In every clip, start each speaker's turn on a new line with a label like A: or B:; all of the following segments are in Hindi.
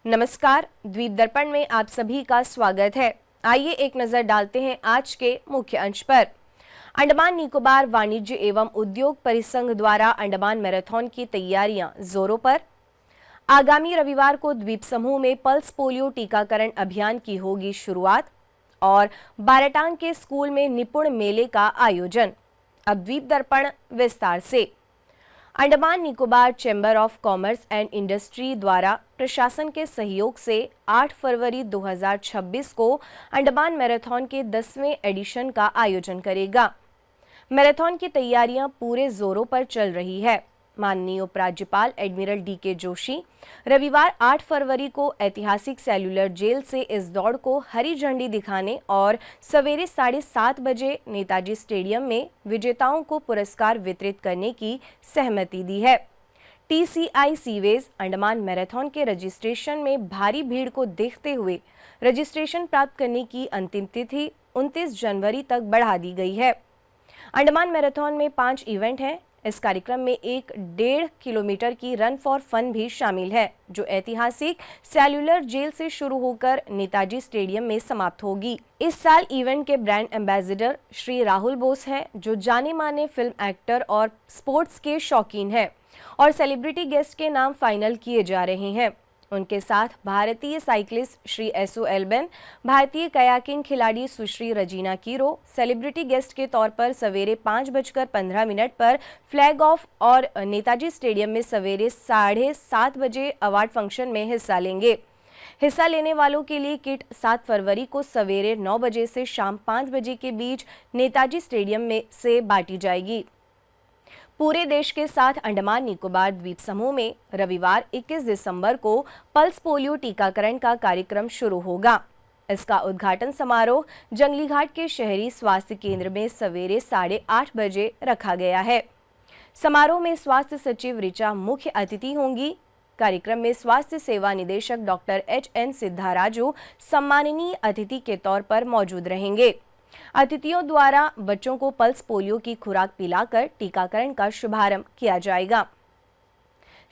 A: नमस्कार, द्वीप दर्पण में आप सभी का स्वागत है। आइए एक नजर डालते हैं आज के मुख्य अंश पर। अंडमान निकोबार वाणिज्य एवं उद्योग परिसंघ द्वारा अंडमान मैराथन की तैयारियां जोरों पर। आगामी रविवार को द्वीप समूह में पल्स पोलियो टीकाकरण अभियान की होगी शुरुआत और बाराटांग के स्कूल में निपुण मेले का आयोजन। अब द्वीप दर्पण विस्तार से। Andaman Nicobar chamber of commerce and industry द्वारा प्रशासन के सहयोग से 8 फरवरी 2026 को अंडमान मैराथन के 10वें एडिशन का आयोजन करेगा। मैराथन की तैयारियां पूरे जोरों पर चल रही है। माननीय उपराज्यपाल एडमिरल डी.के. जोशी रविवार 8 फरवरी को ऐतिहासिक सेल्युलर जेल से इस दौड़ को हरी झंडी दिखाने और सवेरे 7:30 बजे नेताजी स्टेडियम में विजेताओं को पुरस्कार वितरित करने की सहमति दी है। टीसीआई सीवेज अंडमान मैराथन के रजिस्ट्रेशन में भारी भीड़ को देखते हुए रजिस्ट्रेशन प्राप्त करने की अंतिम तिथि 29 जनवरी तक बढ़ा दी गई है। अंडमान मैराथन में 5 इवेंट हैं। इस कार्यक्रम में एक 1.5 किलोमीटर की रन फॉर फन भी शामिल है, जो ऐतिहासिक सेल्युलर जेल से शुरू होकर नेताजी स्टेडियम में समाप्त होगी। इस साल इवेंट के ब्रांड एम्बेसडर श्री राहुल बोस हैं, जो जाने माने फिल्म एक्टर और स्पोर्ट्स के शौकीन हैं और सेलिब्रिटी गेस्ट के नाम फाइनल किए जा रहे हैं। उनके साथ भारतीय साइक्लिस्ट श्री एसओ एल्बेन, भारतीय कयाकिंग खिलाड़ी सुश्री रजीना कीरो सेलिब्रिटी गेस्ट के तौर पर सवेरे 5:15 पर फ्लैग ऑफ और नेताजी स्टेडियम में सवेरे 7:30 बजे अवार्ड फंक्शन में हिस्सा लेंगे। हिस्सा लेने वालों के लिए किट 7 फरवरी को सवेरे 9 बजे से शाम 5 बजे के बीच नेताजी स्टेडियम में से बांटी जाएगी। पूरे देश के साथ अंडमान निकोबार द्वीप समूह में रविवार 21 दिसंबर को पल्स पोलियो टीकाकरण का कार्यक्रम शुरू होगा। इसका उद्घाटन समारोह जंगली घाट के शहरी स्वास्थ्य केंद्र में सवेरे 8:30 बजे रखा गया है। समारोह में स्वास्थ्य सचिव ऋचा मुख्य अतिथि होंगी। कार्यक्रम में स्वास्थ्य सेवा निदेशक डॉक्टर एच.एन. सिद्धाराजू सम्माननीय अतिथि के तौर पर मौजूद रहेंगे। अतिथियों द्वारा बच्चों को पल्स पोलियो की खुराक पिलाकर टीकाकरण का शुभारंभ किया जाएगा।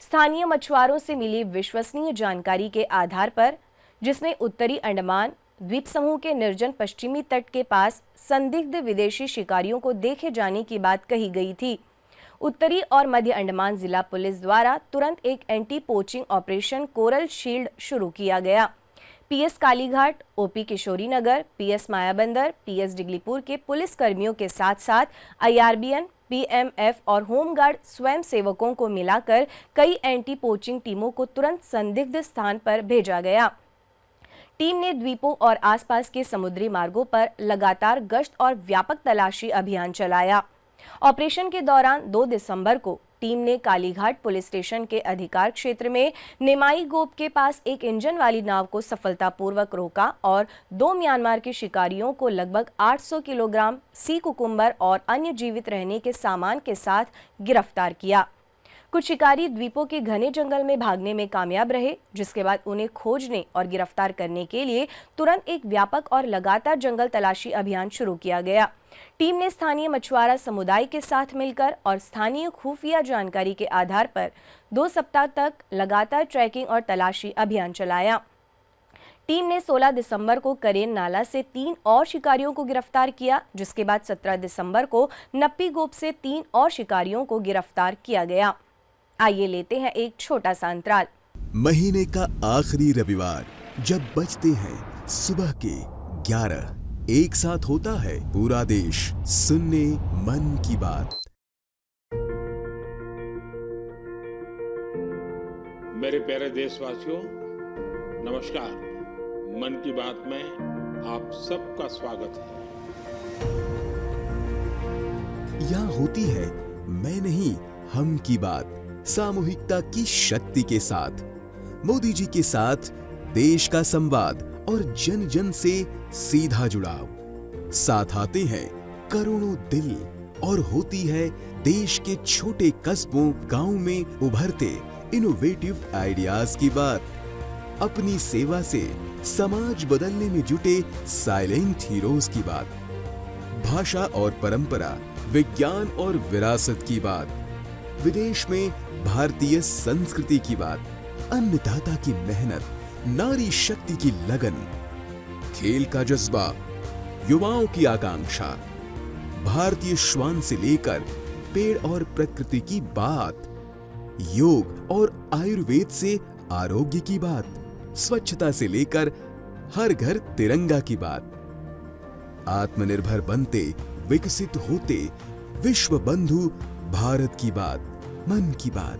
A: स्थानीय मछुआरों से मिली विश्वसनीय जानकारी के आधार पर, जिसमें उत्तरी अंडमान द्वीप समूह के निर्जन पश्चिमी तट के पास संदिग्ध विदेशी शिकारियों को देखे जाने की बात कही गई थी, उत्तरी और मध्य अंडमान जिला पुलिस द्वारा तुरंत एक anti poaching operation coral shield शुरू किया गया। पीएस कालीघाट, ओपी किशोरी नगर, पीएस मायाबंदर, पीएस डिगलीपुर के पुलिस कर्मियों के साथ साथ आईआरबीएन, पीएमएफ और होमगार्ड स्वयं सेवकों को मिलाकर कई एंटी पोचिंग टीमों को तुरंत संदिग्ध स्थान पर भेजा गया। टीम ने द्वीपों और आसपास के समुद्री मार्गों पर लगातार गश्त और व्यापक तलाशी अभियान चलाया। ऑपरेशन के दौरान 2 दिसंबर को टीम ने कालीघाट पुलिस स्टेशन के अधिकार क्षेत्र में नेमाई गोप के पास एक इंजन वाली नाव को सफलतापूर्वक रोका और 2 म्यांमार के शिकारियों को लगभग 800 किलोग्राम सी कुकुम्बर और अन्य जीवित रहने के सामान के साथ गिरफ्तार किया। कुछ शिकारी द्वीपों के घने जंगल में भागने में कामयाब रहे, जिसके बाद उन्हें खोजने और गिरफ्तार करने के लिए तुरंत एक व्यापक और लगातार जंगल तलाशी अभियान शुरू किया गया। टीम ने स्थानीय मछुआरा समुदाय के साथ मिलकर और स्थानीय खुफिया जानकारी के आधार पर 2 सप्ताह तक लगातार ट्रैकिंग और तलाशी अभियान चलाया। टीम ने 16 दिसंबर को करेन नाला से 3 और शिकारियों को गिरफ्तार किया, जिसके बाद 17 दिसंबर को नप्पी गोप से 3 और शिकारियों को गिरफ्तार किया गया। आइए लेते हैं एक छोटा सा अंतराल।
B: महीने का आखिरी रविवार जब बजते हैं सुबह के 11, एक साथ होता है पूरा देश सुनने मन की बात।
C: मेरे प्यारे देशवासियों, नमस्कार। मन की बात में आप सबका स्वागत है।
B: यहाँ होती है मैं नहीं हम की बात, सामूहिकता की शक्ति के साथ, मोदी जी के साथ देश का संवाद और जन जन से सीधा जुड़ाव। साथ आते हैं करोड़ों दिल और होती है देश के छोटे कस्बों गांव में उभरते इनोवेटिव आइडियाज की बात। अपनी सेवा से समाज बदलने में जुटे साइलेंट हीरोज की बात। भाषा और परंपरा, विज्ञान और विरासत की बात। विदेश में भारतीय संस्कृति की बात। अन्नदाता की मेहनत, नारी शक्ति की लगन, खेल का जज्बा, युवाओं की आकांक्षा, भारतीय श्वान से लेकर पेड़ और प्रकृति की बात, योग और आयुर्वेद से आरोग्य की बात, स्वच्छता से लेकर हर घर तिरंगा की बात, आत्मनिर्भर बनते विकसित होते विश्व बंधु भारत की बात, मन की बात,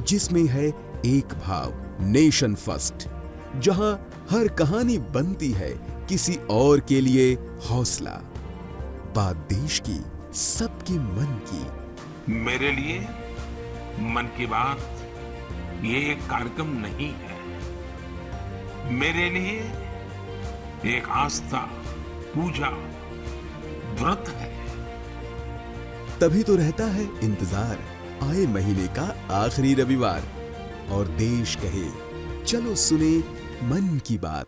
B: जिसमें है एक भाव, नेशन फर्स्ट, जहां हर कहानी बनती है किसी और के लिए हौसला। बात देश की, सबके मन की।
C: मेरे लिए मन की बात ये एक कार्यक्रम नहीं है, मेरे लिए एक आस्था, पूजा, व्रत है।
B: तभी तो रहता है इंतजार आए महीने का आखिरी रविवार और देश कहे चलो सुने मन की बात,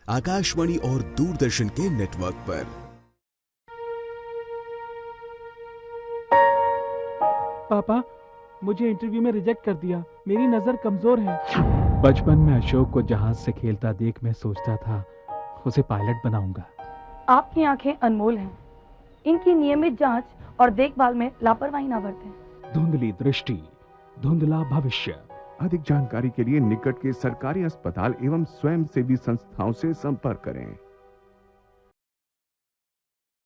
B: आकाशवाणी और दूरदर्शन के नेटवर्क पर।
D: पापा, मुझे इंटरव्यू में रिजेक्ट कर दिया। मेरी नजर कमजोर है। बचपन में अशोक को जहाज से खेलता देख मैं सोचता था उसे पायलट बनाऊंगा।
E: आपकी आंखें अनमोल हैं। इनकी नियमित जांच और देखभाल में लापरवाही ना बरतें।
D: धुंधली दृष्टि, धुंधला भविष्य।
F: अधिक जानकारी के लिए निकट के सरकारी अस्पताल एवं स्वयंसेवी संस्थाओं से संपर्क करें।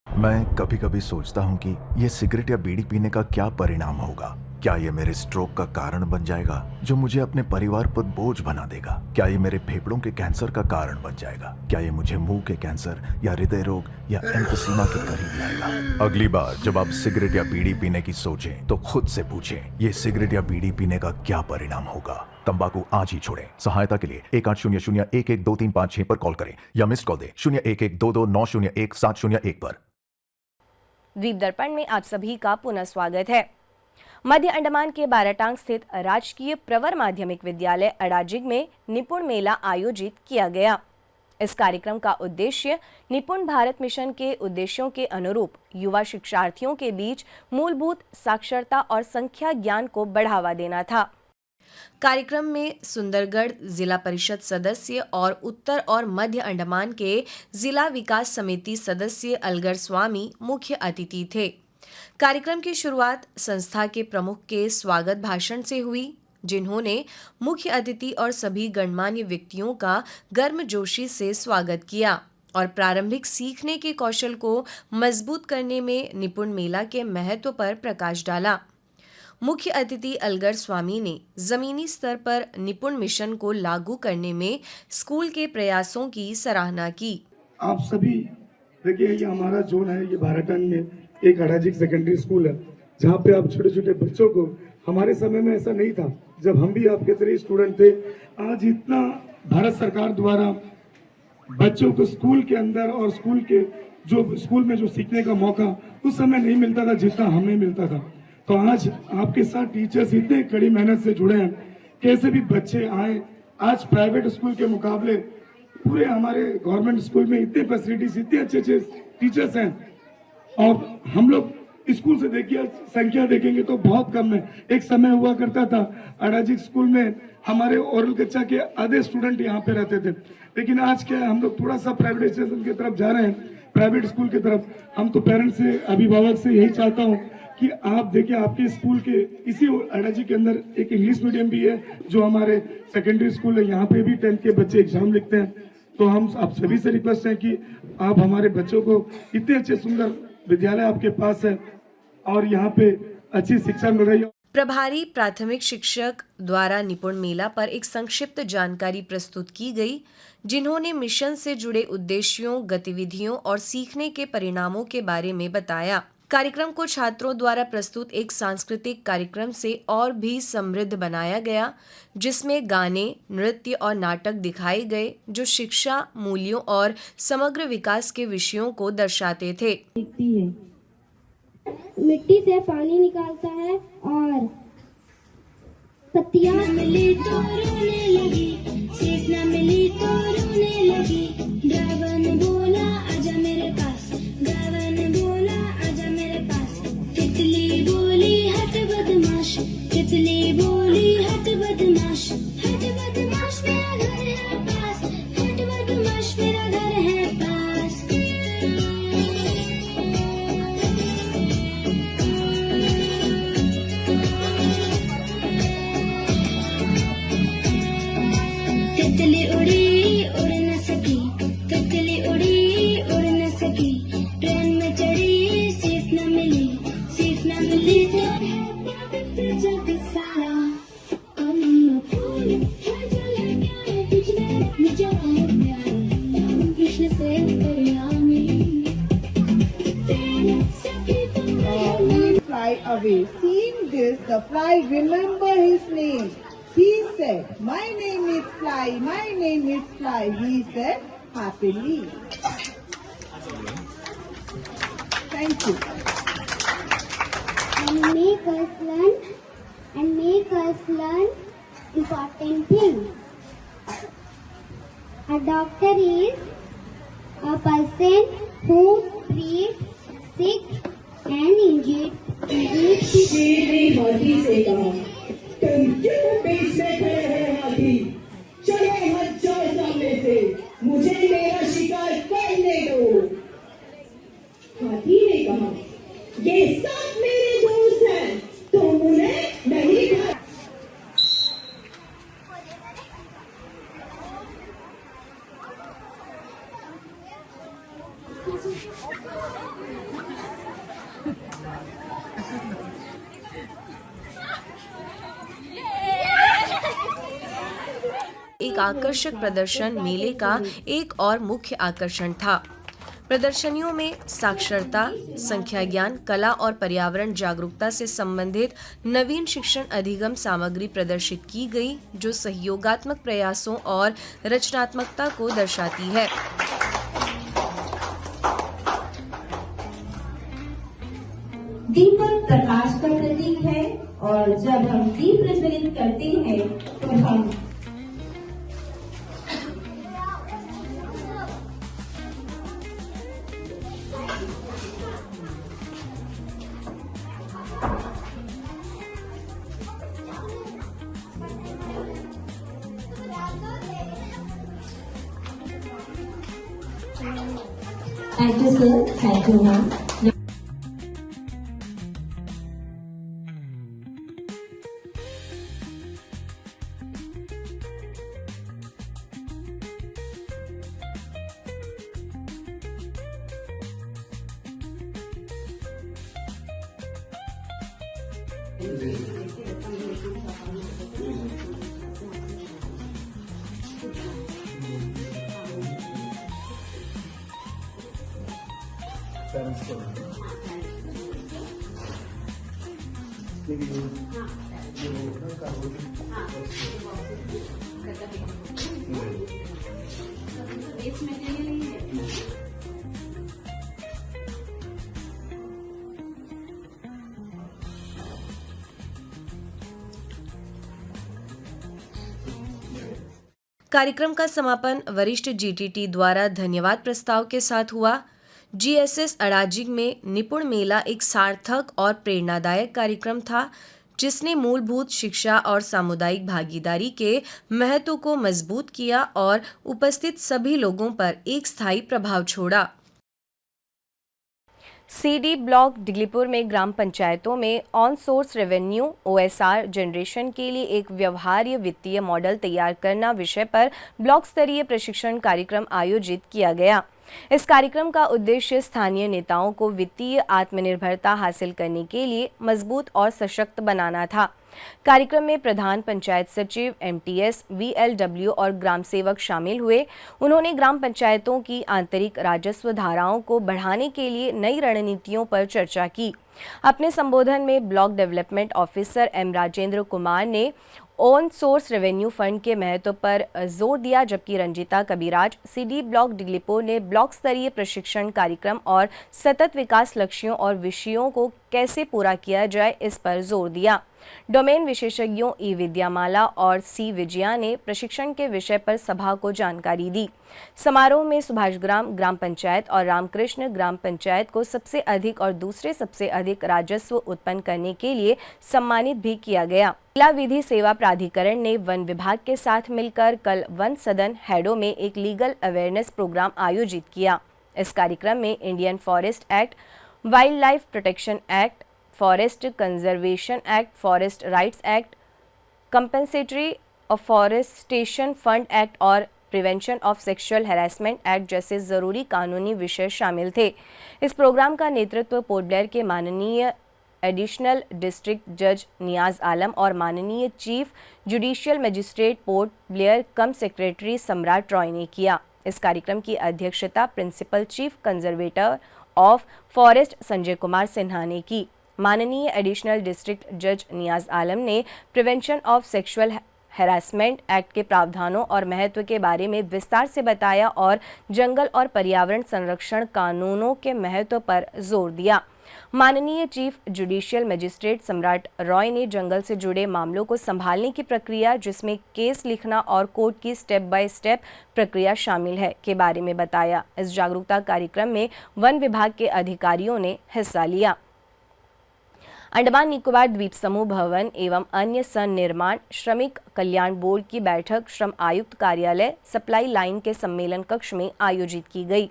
G: मैं कभी कभी सोचता हूँ कि ये सिगरेट या बीड़ी पीने का क्या परिणाम होगा। क्या ये मेरे स्ट्रोक का कारण बन जाएगा जो मुझे अपने परिवार पर बोझ बना देगा? क्या ये मेरे फेफड़ों के कैंसर का कारण बन जाएगा? क्या ये मुझे मुंह के कैंसर या हृदय रोग या एम्फीसीमा के करीब लाएगा? अगली बार जब आप सिगरेट या बीड़ी पीने की सोचें तो खुद से पूछें, ये सिगरेट या बीड़ी पीने का क्या परिणाम होगा? तंबाकू आज ही छोड़ें। सहायता के लिए 1800-112356 पर कॉल करें या मिस्ड कॉल दें 01122901-701 पर।
A: द्वीप दर्पण में आप सभी का पुनः स्वागत है। मध्य अंडमान के बाराटांग स्थित राजकीय प्रवर माध्यमिक विद्यालय अडाजिग में निपुण मेला आयोजित किया गया। इस कार्यक्रम का उद्देश्य निपुण भारत मिशन के उद्देश्यों के अनुरूप युवा शिक्षार्थियों के बीच मूलभूत साक्षरता और संख्या ज्ञान को बढ़ावा देना था। कार्यक्रम में सुंदरगढ़ जिला परिषद सदस्य और उत्तर और मध्य अंडमान के जिला विकास समिति सदस्य अलगर स्वामी मुख्य अतिथि थे। कार्यक्रम की शुरुआत संस्था के प्रमुख के स्वागत भाषण से हुई, जिन्होंने मुख्य अतिथि और सभी गणमान्य व्यक्तियों का गर्मजोशी से स्वागत किया और प्रारंभिक सीखने के कौशल को मजबूत करने में निपुण मेला के महत्व पर प्रकाश डाला। मुख्य अतिथि अलगर स्वामी ने जमीनी स्तर पर निपुण मिशन को लागू करने में स्कूल के प्रयासों की सराहना की।
H: आप सभी देखिए, ये हमारा जोन है, ये बाराटांग में एक अडाजिग सेकेंडरी स्कूल है, जहाँ पे आप छोटे छोटे बच्चों को, हमारे समय में ऐसा नहीं था जब हम भी आपके तरह स्टूडेंट थे। आज इतना भारत सरकार द्वारा बच्चों को स्कूल के अंदर और स्कूल में जो सीखने का मौका उस समय नहीं मिलता था जितना हमें मिलता था। तो आज आपके साथ टीचर्स इतने कड़ी मेहनत से जुड़े हैं, कैसे भी बच्चे आए। आज प्राइवेट स्कूल के मुकाबले पूरे हमारे गवर्नमेंट स्कूल में इतने फैसिलिटीज, इतने अच्छे अच्छे टीचर्स हैं, और हम लोग स्कूल से देखिए संख्या देखेंगे तो बहुत कम है। एक समय हुआ करता था अडाजिग स्कूल में हमारे ओरल कच्चा के आधे स्टूडेंट यहाँ पे रहते थे, लेकिन आज क्या है, हम लोग थोड़ा सा प्राइवेटाइजेशन की तरफ जा रहे हैं, प्राइवेट स्कूल की तरफ। हम तो पेरेंट्स से, अभिभावक से यही चाहता हूँ कि आप देखिए आपके स्कूल के इसी अडाजिग के अंदर एक इंग्लिश मीडियम भी है, जो हमारे सेकेंडरी स्कूल है, यहाँ पे भी 10th के बच्चे एग्जाम लिखते हैं। तो हम आप सभी से रिक्वेस्ट है कि आप हमारे बच्चों को, इतने अच्छे सुंदर विद्यालय आपके पास है और यहाँ पे अच्छी शिक्षा मिल रही है।
A: प्रभारी प्राथमिक शिक्षक द्वारा निपुण मेला पर एक संक्षिप्त जानकारी प्रस्तुत की गई, जिन्होंने मिशन से जुड़े उद्देश्यों, गतिविधियों और सीखने के परिणामों के बारे में बताया। कार्यक्रम को छात्रों द्वारा प्रस्तुत एक सांस्कृतिक कार्यक्रम से और भी समृद्ध बनाया गया, जिसमें गाने, नृत्य और नाटक दिखाए गए, जो शिक्षा, मूल्यों और समग्र विकास के विषयों को दर्शाते थे।
I: मिट्टी से पानी निकालता है और पत्तियां मिली तो रोने लगी, सेब न मिली तो रोने लगी। ड्राइवर ने बोला आजा मेरे पास, ड्राइवर ने बोला आजा मेरे पास। तितली बोली हट बदमाश, तितली बोली हट बदमाश, हट बदमाश मेरा घर है पास।
J: the fly remember his name. He said, "My name is Fly, my name is Fly." He said happily. Thank you.
I: And make us learn important things. A doctor is a person who treats sick and injured
J: शेर हाथी से कहा, तुम क्यों बीच में खड़े हो हाथी? चलो हट जाओ सामने से, मुझे मेरा शिकार करने दो। हाथी ने कहा, ये सब मेरे दोस्त हैं, तुम उन्हें नहीं खा।
A: एक आकर्षक प्रदर्शन मेले का एक और मुख्य आकर्षण था। प्रदर्शनियों में साक्षरता, संख्या ज्ञान, कला और पर्यावरण जागरूकता से संबंधित नवीन शिक्षण अधिगम सामग्री प्रदर्शित की गई, जो सहयोगात्मक प्रयासों और रचनात्मकता को दर्शाती है।
K: दीपक प्रकाश का प्रतीक है और जब हम दीप प्रज्वलित करते हैं तो हम Thank you, sir. Thank you, ma'am.
A: कार्यक्रम का समापन वरिष्ठ जीटीटी द्वारा धन्यवाद प्रस्ताव के साथ हुआ। जीएसएस अड़ाजिग में निपुण मेला एक सार्थक और प्रेरणादायक कार्यक्रम था, जिसने मूलभूत शिक्षा और सामुदायिक भागीदारी के महत्व को मजबूत किया और उपस्थित सभी लोगों पर एक स्थायी प्रभाव छोड़ा। सीडी ब्लॉक डिगलीपुर में ग्राम पंचायतों में on source revenue OSR generation के लिए एक व्यवहार्य वित्तीय मॉडल तैयार करना विषय पर ब्लॉक स्तरीय प्रशिक्षण कार्यक्रम आयोजित किया गया। इस कार्यक्रम का उद्देश्य स्थानीय नेताओं को वित्तीय आत्मनिर्भरता हासिल करने के लिए मजबूत और सशक्त बनाना था। कार्यक्रम में प्रधान पंचायत सचिव, MTS, VLW और ग्राम सेवक शामिल हुए। उन्होंने ग्राम पंचायतों की आंतरिक राजस्व धाराओं को बढ़ाने के लिए नई रणनीतियों पर चर्चा की। अपने संबोधन में block development officer M Rajendra Kumar ने ऑन सोर्स रेवेन्यू फंड के महत्व पर जोर दिया, जबकि रंजीता कबीराज, CD ब्लॉक डिगलीपुर ने ब्लॉक स्तरीय प्रशिक्षण कार्यक्रम और सतत विकास लक्ष्यों और विषयों को कैसे पूरा किया जाए इस पर जोर दिया। डोमेन विशेषज्ञों E विद्यामाला और C विजया ने प्रशिक्षण के विषय पर सभा को जानकारी दी। समारोह में सुभाषग्राम ग्राम पंचायत और रामकृष्ण ग्राम पंचायत को सबसे अधिक और दूसरे सबसे अधिक राजस्व उत्पन्न करने के लिए सम्मानित भी किया गया। जिला विधि सेवा प्राधिकरण ने वन विभाग के साथ मिलकर कल वन सदन हैडो में एक लीगल अवेयरनेस प्रोग्राम आयोजित किया। इस कार्यक्रम में Indian forest act, wild life protection act, forest conservation act, forest rights act, compensatory afforestation fund act और prevention of sexual harassment act जैसे जरूरी कानूनी विषय शामिल थे। इस प्रोग्राम का नेतृत्व पोर्ट ब्लेयर के माननीय एडिशनल डिस्ट्रिक्ट जज नियाज आलम और माननीय chief judicial magistrate Port Blair cum secretary Samrat Roy ने किया। इस कार्यक्रम की अध्यक्षता principal chief conservator of forest Sanjay Kumar Sinha ने की। माननीय एडिशनल डिस्ट्रिक्ट जज नियाज आलम ने prevention of sexual harassment act के प्रावधानों और महत्व के बारे में विस्तार से बताया और जंगल और पर्यावरण संरक्षण कानूनों के महत्व पर जोर दिया। माननीय चीफ जुडिशियल मजिस्ट्रेट सम्राट रॉय ने जंगल से जुड़े मामलों को संभालने की प्रक्रिया, जिसमें केस लिखना और कोर्ट की स्टेप बाय स्टेप प्रक्रिया शामिल है, के बारे में बताया। इस जागरूकता कार्यक्रम में वन विभाग के अधिकारियों ने हिस्सा लिया। अंडमान निकोबार द्वीप समूह भवन एवं अन्य सन्निर्माण श्रमिक कल्याण बोर्ड की बैठक श्रम आयुक्त कार्यालय सप्लाई लाइन के सम्मेलन कक्ष में आयोजित की गई।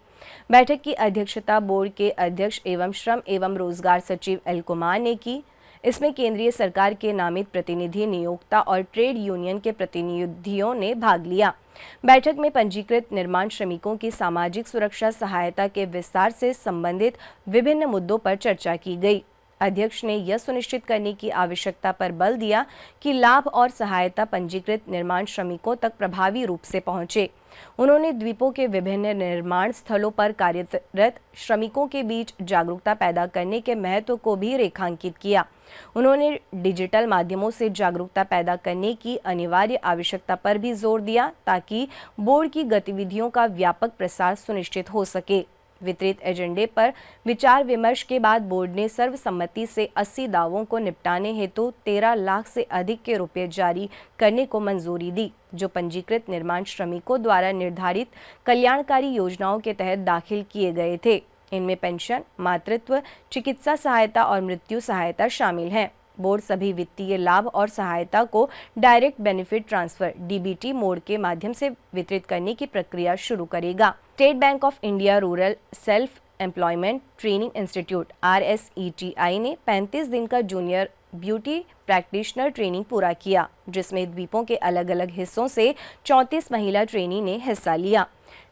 A: बैठक की अध्यक्षता बोर्ड के अध्यक्ष एवं श्रम एवं रोजगार सचिव एल कुमार ने की। इसमें केंद्रीय सरकार के नामित प्रतिनिधि, नियोक्ता और ट्रेड यूनियन के प्रतिनिधियों ने भाग लिया। बैठक में पंजीकृत निर्माण श्रमिकों की सामाजिक सुरक्षा सहायता के विस्तार से संबंधित विभिन्न मुद्दों पर चर्चा की गई। अध्यक्ष ने यह सुनिश्चित करने की आवश्यकता पर बल दिया कि लाभ और सहायता पंजीकृत निर्माण श्रमिकों तक प्रभावी रूप से पहुंचे। उन्होंने द्वीपों के विभिन्न निर्माण स्थलों पर कार्यरत श्रमिकों के बीच जागरूकता पैदा करने के महत्व को भी रेखांकित किया। उन्होंने डिजिटल माध्यमों से जागरूकता पैदा करने की अनिवार्य आवश्यकता पर भी जोर दिया, ताकि बोर्ड की गतिविधियों का व्यापक प्रसार सुनिश्चित हो सके। वितरित एजेंडे पर विचार विमर्श के बाद बोर्ड ने सर्वसम्मति से 80 दावों को निपटाने हेतु 13 लाख से अधिक के रुपए जारी करने को मंजूरी दी, जो पंजीकृत निर्माण श्रमिकों द्वारा निर्धारित कल्याणकारी योजनाओं के तहत दाखिल किए गए थे। इनमें पेंशन, मातृत्व, चिकित्सा सहायता और मृत्यु सहायता शामिल हैं। बोर्ड सभी वित्तीय लाभ और सहायता को direct benefit transfer (DBT) mode के माध्यम से वितरित करने की प्रक्रिया शुरू करेगा। State bank of India rural self employment training institute (RSETI) ने 35 दिन का जूनियर ब्यूटी प्रैक्टिशनर ट्रेनिंग पूरा किया, जिसमें द्वीपों के अलग अलग हिस्सों से 34 महिला ट्रेनी ने हिस्सा लिया।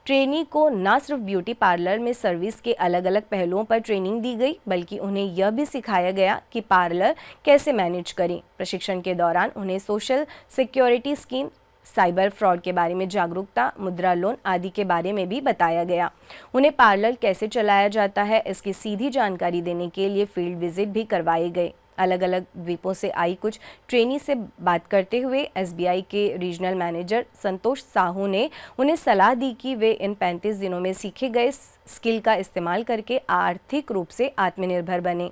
A: ट्रेनी को न सिर्फ ब्यूटी पार्लर में सर्विस के अलग अलग पहलुओं पर ट्रेनिंग दी गई, बल्कि उन्हें यह भी सिखाया गया कि पार्लर कैसे मैनेज करें। प्रशिक्षण के दौरान उन्हें social security scheme, cyber fraud के बारे में जागरूकता, मुद्रा लोन आदि के बारे में भी बताया गया। उन्हें पार्लर कैसे चलाया जाता है, इसकी सीधी जानकारी देने के लिए फील्ड विजिट भी करवाए गए। अलग अलग द्वीपों से आई कुछ ट्रेनी से बात करते हुए SBI के रीजनल मैनेजर संतोष साहू ने उन्हें सलाह दी कि वे इन 35 दिनों में सीखे गए स्किल का इस्तेमाल करके आर्थिक रूप से आत्मनिर्भर बने।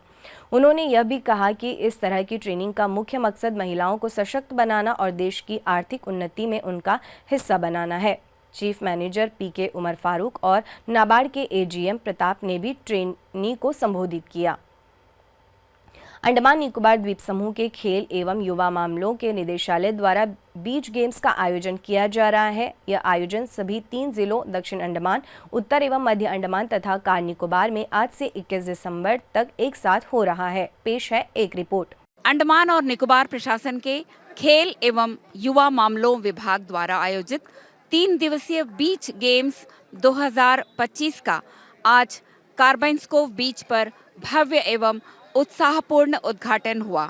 A: उन्होंने यह भी कहा कि इस तरह की ट्रेनिंग का मुख्य मकसद महिलाओं को सशक्त बनाना और देश की आर्थिक उन्नति में उनका हिस्सा बनाना है। Chief manager PK Umar Farooq और नाबार्ड के AGM प्रताप ने भी ट्रेनी को संबोधित किया। अंडमान निकोबार द्वीप समूह के खेल एवं युवा मामलों के निदेशालय द्वारा बीच गेम्स का आयोजन किया जा रहा है। यह आयोजन सभी 3 जिलों दक्षिण अंडमान, उत्तर एवं मध्य अंडमान तथा कार निकोबार में आज से 21 दिसंबर तक एक साथ हो रहा है। पेश है एक रिपोर्ट।
L: अंडमान और निकोबार प्रशासन के खेल एवं युवा मामलों विभाग द्वारा आयोजित 3 दिवसीय बीच गेम्स 2025 का आज कार्बाइन्सकोव बीच पर भव्य एवं उत्साहपूर्ण उद्घाटन हुआ।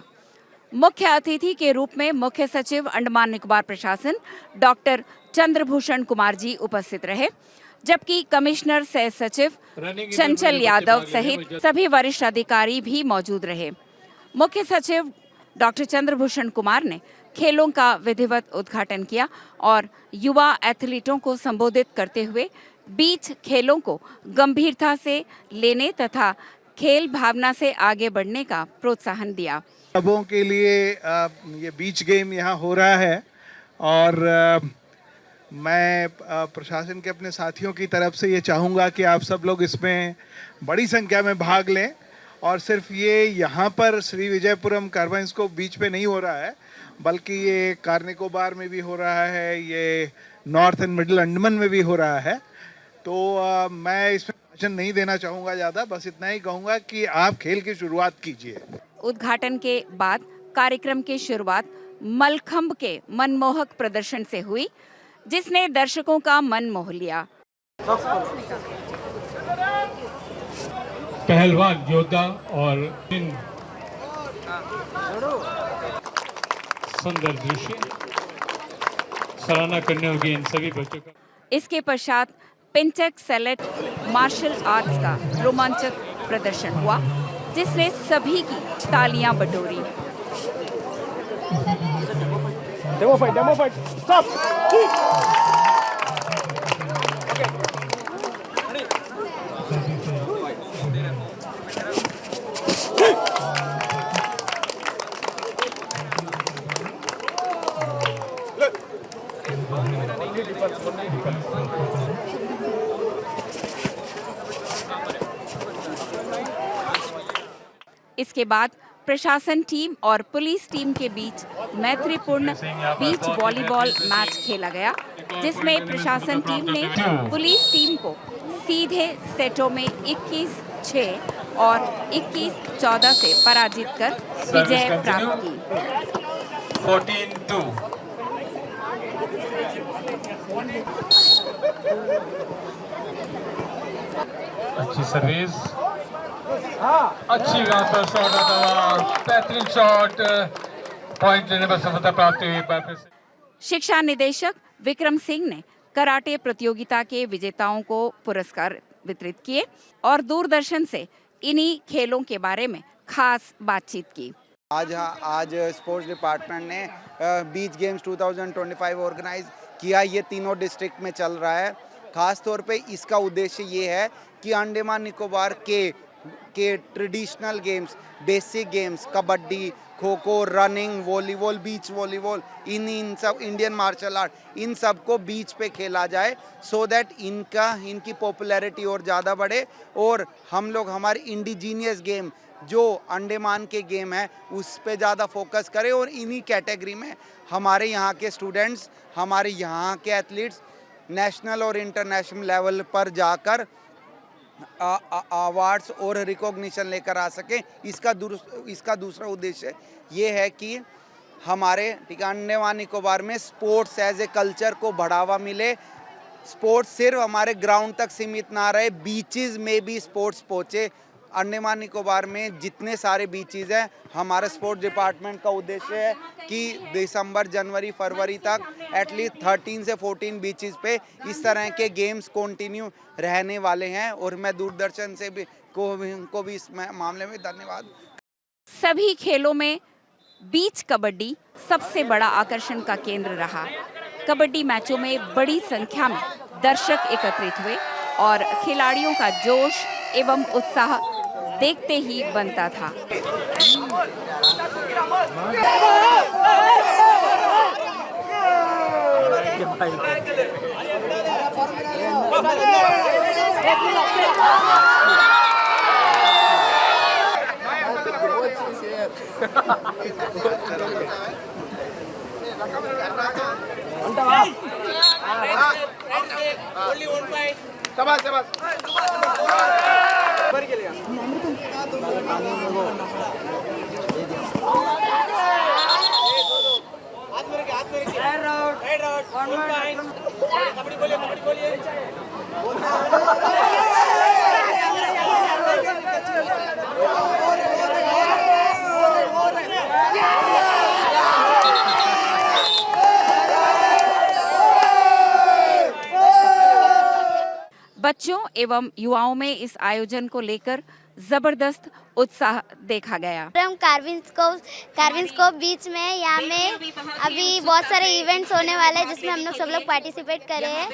L: मुख्य अतिथि के रूप में मुख्य सचिव अंडमान निकोबार प्रशासन डॉक्टर चंद्रभूषण कुमार जी उपस्थित रहे, जबकि कमिश्नर सह सचिव चंचल यादव सहित सभी वरिष्ठ अधिकारी भी मौजूद रहे। मुख्य सचिव डॉक्टर चंद्रभूषण कुमार ने खेलों का विधिवत उद्घाटन किया और युवा एथलीटों को संबोधित करते हुए बीच खेलों को गंभीरता से लेने तथा खेल भावना से आगे बढ़ने का प्रोत्साहन दिया।
M: सबों के लिए ये बीच गेम यहाँ हो रहा है और मैं प्रशासन के अपने साथियों की तरफ से ये चाहूँगा कि आप सब लोग इसमें बड़ी संख्या में भाग लें। और सिर्फ ये यहाँ पर श्री विजयपुरम कार्बाइन्सकोव बीच पे नहीं हो रहा है, बल्कि ये कार निकोबार में भी हो रहा है, ये नॉर्थ एंड मिडिल अंडमान में भी हो रहा है। तो मैं इसमें भाषण नहीं देना चाहूँगा ज़्यादा, बस इतना ही कहूँगा कि आप खेल की शुरुआत कीजिए।
L: उद्घाटन के बाद कार्यक्रम की शुरुआत मलखंब के मनमोहक प्रदर्शन से हुई, जिसने दर्शकों का मन मोह लिया।
D: पहलवान योद्धा और इन सुंदर दृश्य सराहना करने होगी इन सभी बच्चों का।
L: इसके पश्चात पिंचक सेलेट मार्शल आर्ट्स का रोमांचक प्रदर्शन हुआ, जिसने सभी की तालियां बटोरी।
D: Demo fight, stop!
L: इसके बाद प्रशासन टीम और पुलिस टीम के बीच मैत्रीपूर्ण बीच वॉलीबॉल मैच खेला गया, जिसमें प्रशासन टीम ने पुलिस टीम को सीधे सेटों में 21-6 और 21-14 से पराजित कर विजय प्राप्त की।
N: 14-2। अच्छी सर्विस, अच्छी यहाँ पर शॉट आता हुआ, बेहतरीन शॉट, पॉइंट लेने पर सफलता प्राप्त हुई। फिर से
L: शिक्षा निदेशक विक्रम सिंह ने कराटे प्रतियोगिता के विजेताओं को पुरस्कार वितरित किए और दूरदर्शन से इन्हीं खेलों के बारे में खास बातचीत की।
O: आज स्पोर्ट्स डिपार्टमेंट ने बीच गेम्स 2025 ऑर्गेनाइज किया। ये तीनों डिस्ट्रिक्ट में चल रहा है। खास तौर पे इसका उद्देश्य ये है कि अंडमान निकोबार के traditional games, basic games, kabaddi, kho kho, running, volleyball, beach volleyball, इन सब इंडियन मार्शल आर्ट, इन सब को बीच पे खेला जाए, सो दैट इनकी पॉपुलैरिटी और ज़्यादा बढ़े और हम लोग हमारे इंडिजीनियस गेम जो अंडमान के गेम है उस पे ज़्यादा फोकस करें और इन्हीं कैटेगरी में हमारे यहाँ के स्टूडेंट्स, हमारे यहाँ के एथलीट्स नेशनल और इंटरनेशनल लेवल पर जाकर अवार्ड्स और रिकॉग्निशन लेकर आ सकें। इसका दूसरा उद्देश्य ये है कि हमारे अंडमान निकोबार में स्पोर्ट्स एज ए कल्चर को बढ़ावा मिले। स्पोर्ट्स सिर्फ हमारे ग्राउंड तक सीमित ना रहे, बीचेस में भी स्पोर्ट्स पहुँचे। अंडमान निकोबार में जितने सारे बीचेस हैं, हमारे स्पोर्ट्स डिपार्टमेंट का उद्देश्य है कि दिसंबर, जनवरी, फरवरी तक एटलीस्ट 13 से 14 बीचेस पे इस तरह के गेम्स कंटिन्यू रहने वाले हैं और मैं दूरदर्शन से भी को भी इस मामले में धन्यवाद।
L: सभी खेलों में बीच कबड्डी सबसे बड़ा आकर्षण का केंद्र रहा। कबड्डी मैचों में बड़ी संख्या में दर्शक एकत्रित हुए और खिलाड़ियों का जोश एवं उत्साह देखते ही बनता था। बच्चों एवं युवाओं में इस आयोजन को लेकर जबरदस्त उत्साह देखा गया।
P: हम कार्विंस्कोप बीच में यहाँ में अभी बहुत सारे इवेंट्स होने वाले हैं जिसमें हम लोग सब लोग पार्टिसिपेट कर रहे हैं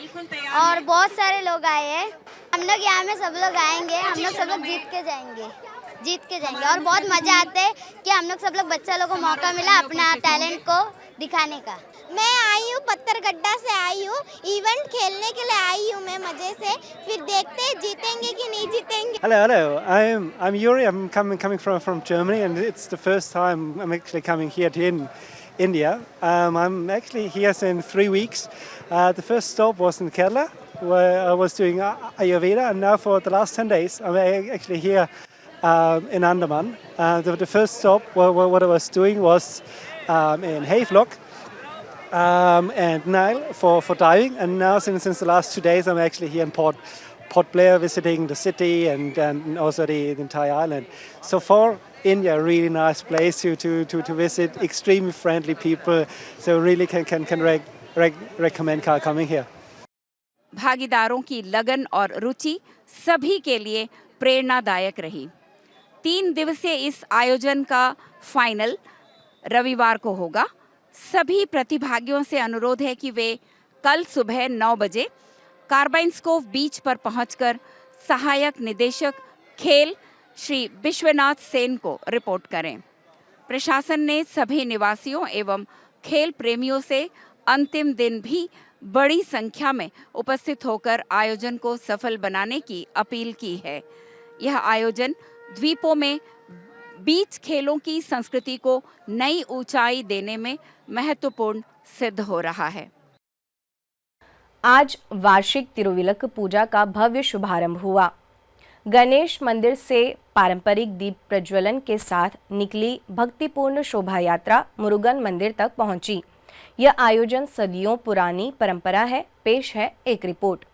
P: और बहुत सारे लोग आए हैं। हम लोग यहाँ में सब लोग आएंगे, हम लोग सब लोग जीत के जाएंगे और बहुत मजा आता है कि हम लोग सब लोग बच्चा लोगों को मौका मिला अपना टैलेंट को दिखाने का।
Q: मैं आई हूँ पत्थरगड्ढा से आई हूँ, इवेंट खेलने के लिए आई हूँ मैं मजे से, फिर देखते हैं जीतेंगे कि नहीं जीतेंगे।
R: Hello. I'm Yuri. I'm coming from Germany, and it's the first time I'm actually coming here to India. I'm actually here in 3 weeks. The first stop was in Kerala, where I was doing Ayurveda, and now for the last 10 days I'm actually here in Andaman. The first stop, what I was doing was in Havelock and Nile for diving, and now since the last 2 days I'm actually here in Port Blair visiting the city and also the entire island. So far, India, a really nice place to visit, extremely friendly people, so really can recommend coming here.
L: भागीदारों की लगन और रुचि सभी के लिए प्रेरणादायक रही। 3 दिवसीय इस आयोजन का फाइनल रविवार को होगा। सभी प्रतिभागियों से अनुरोध है कि वे कल सुबह 9 बजे कार्बाइंस बीच पर पहुंचकर सहायक निदेशक खेल श्री विश्वनाथ सेन को रिपोर्ट करें। प्रशासन ने सभी निवासियों एवं खेल प्रेमियों से अंतिम दिन भी बड़ी संख्या में उपस्थित होकर आयोजन को सफल बनाने की अपील की है। यह आयोजन द्वीपों में बीच खेलों की संस्कृति को नई ऊंचाई देने में महत्वपूर्ण सिद्ध हो रहा है।
A: आज वार्षिक तिरुविलक पूजा का भव्य शुभारंभ हुआ। गणेश मंदिर से पारंपरिक दीप प्रज्वलन के साथ निकली भक्तिपूर्ण शोभा यात्रा मुरुगन मंदिर तक पहुंची। यह आयोजन सदियों पुरानी परंपरा है। पेश है एक रिपोर्ट।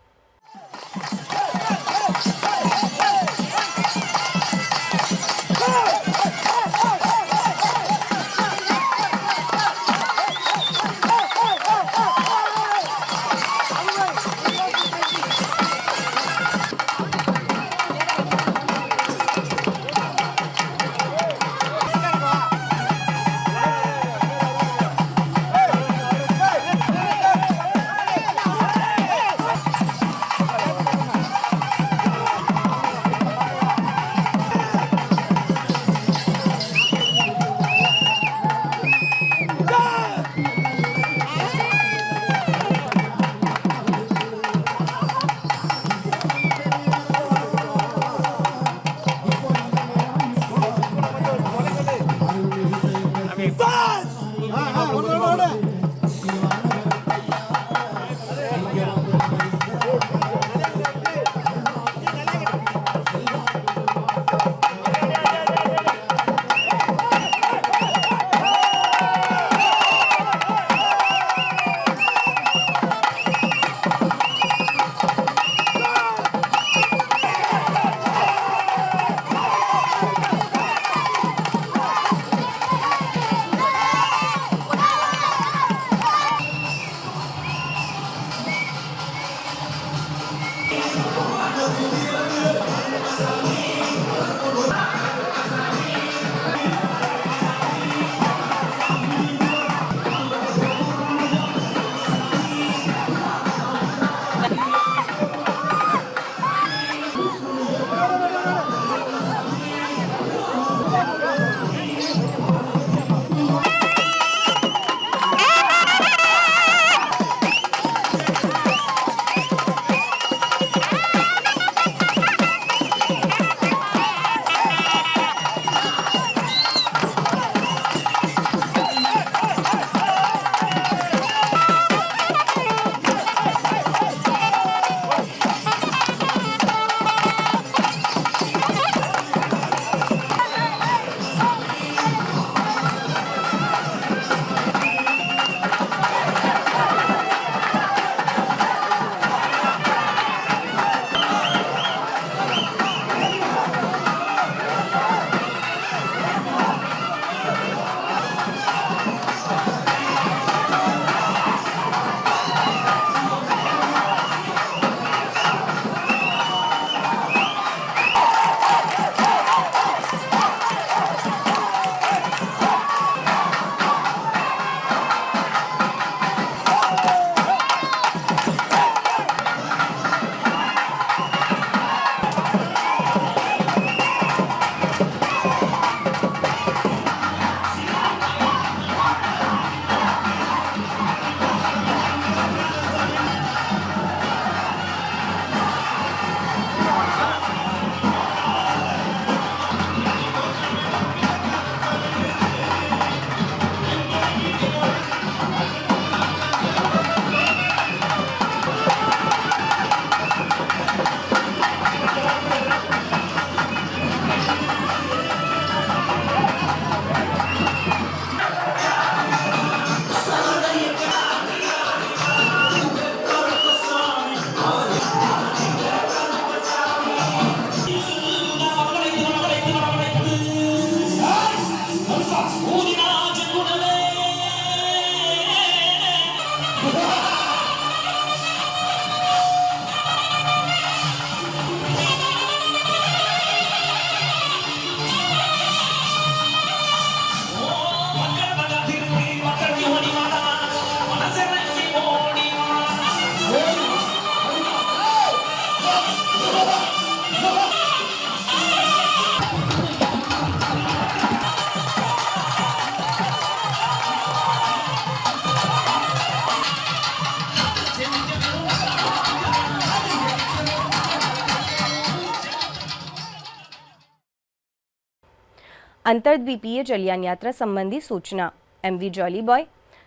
A: अंतर्द्वीपीय जलयान यात्रा संबंधी सूचना। MV जॉली बॉय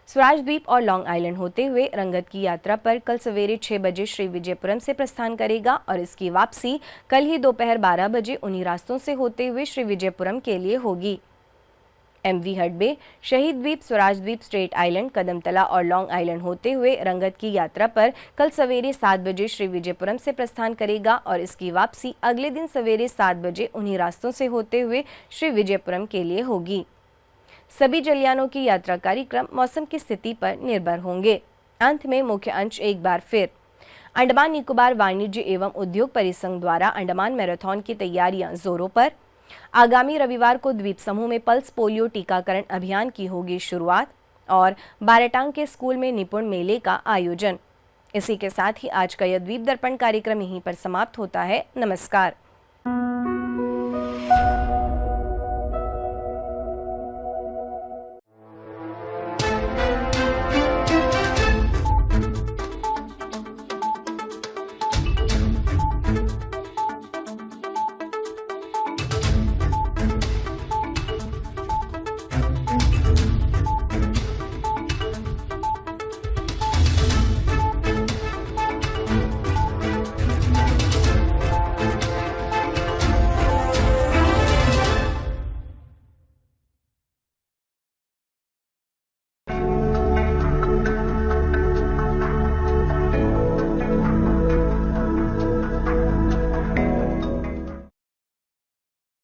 A: स्वराज द्वीप और लॉन्ग आइलैंड होते हुए रंगत की यात्रा पर कल सवेरे 6 बजे श्री विजयपुरम से प्रस्थान करेगा और इसकी वापसी कल ही दोपहर 12 बजे उन्हीं रास्तों से होते हुए श्री विजयपुरम के लिए होगी। MV हडबे शहीद द्वीप, स्वराज द्वीप, स्ट्रेट आइलैंड, कदमतला और लॉन्ग आइलैंड होते हुए रंगत की यात्रा पर कल सवेरे 7 बजे श्री विजयपुरम से प्रस्थान करेगा और इसकी वापसी अगले दिन सवेरे 7 बजे उन्हीं रास्तों से होते हुए श्री विजयपुरम के लिए होगी। सभी जलयानों की यात्रा कार्यक्रम मौसम की स्थिति पर निर्भर होंगे। अंत में मुख्य अंश एक बार फिर। अंडमान निकोबार वाणिज्य एवं उद्योग परिसंघ द्वारा अंडमान मैराथन की तैयारियां जोरों पर। आगामी रविवार को द्वीप समूह में पल्स पोलियो टीकाकरण अभियान की होगी शुरुआत और बाराटांग के स्कूल में निपुण मेले का आयोजन। इसी के साथ ही आज का यह द्वीप दर्पण कार्यक्रम यहीं पर समाप्त होता है। नमस्कार।